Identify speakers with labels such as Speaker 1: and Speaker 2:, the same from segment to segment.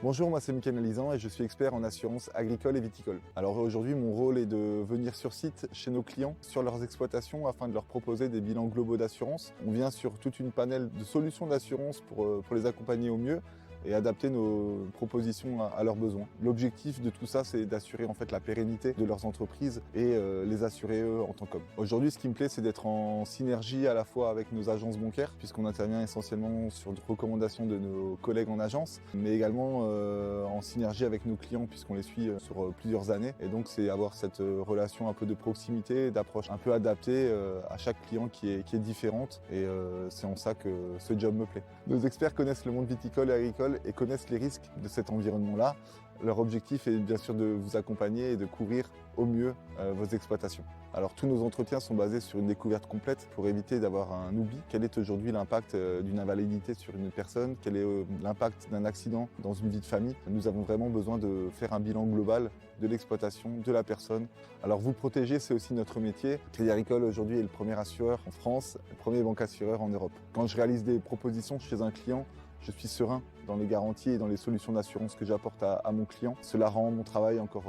Speaker 1: Bonjour, moi c'est Mickaël Lisan et je suis expert en assurance agricole et viticole. Alors aujourd'hui, mon rôle est de venir sur site chez nos clients sur leurs exploitations afin de leur proposer des bilans globaux d'assurance. On vient sur toute une panel de solutions d'assurance pour les accompagner au mieux et adapter nos propositions à leurs besoins. L'objectif de tout ça, c'est d'assurer en fait la pérennité de leurs entreprises et les assurer eux en tant qu'hommes. Aujourd'hui, ce qui me plaît, c'est d'être en synergie à la fois avec nos agences bancaires, puisqu'on intervient essentiellement sur des recommandations de nos collègues en agence, mais également en synergie avec nos clients, puisqu'on les suit sur plusieurs années. Et donc, c'est avoir cette relation un peu de proximité, d'approche un peu adaptée à chaque client qui est différente. Et c'est en ça que ce job me plaît. Nos experts connaissent le monde viticole et agricole et connaissent les risques de cet environnement-là. Leur objectif est bien sûr de vous accompagner et de couvrir au mieux vos exploitations. Alors tous nos entretiens sont basés sur une découverte complète pour éviter d'avoir un oubli. Quel est aujourd'hui l'impact d'une invalidité sur une personne? Quel est l'impact d'un accident dans une vie de famille? Nous avons vraiment besoin de faire un bilan global de l'exploitation, de la personne. Alors vous protéger, c'est aussi notre métier. Crédit Agricole aujourd'hui est le premier assureur en France, le premier banque assureur en Europe. Quand je réalise des propositions chez un client, je suis serein dans les garanties et dans les solutions d'assurance que j'apporte à mon client. Cela rend mon travail encore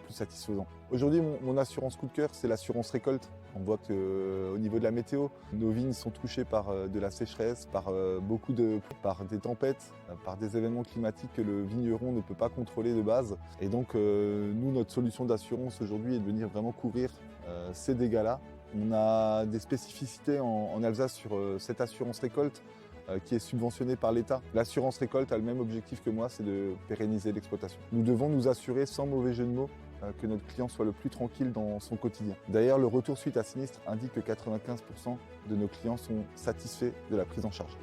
Speaker 1: plus satisfaisant. Aujourd'hui, mon assurance coup de cœur, c'est l'assurance récolte. On voit qu'au niveau de la météo, nos vignes sont touchées par de la sécheresse, par des tempêtes, par des événements climatiques que le vigneron ne peut pas contrôler de base. Et donc, nous, notre solution d'assurance aujourd'hui est de venir vraiment couvrir ces dégâts-là. On a des spécificités en Alsace sur cette assurance récolte qui est subventionnée par l'État. L'assurance récolte a le même objectif que moi, c'est de pérenniser l'exploitation. Nous devons nous assurer, sans mauvais jeu de mots, que notre client soit le plus tranquille dans son quotidien. D'ailleurs, le retour suite à sinistre indique que 95% de nos clients sont satisfaits de la prise en charge.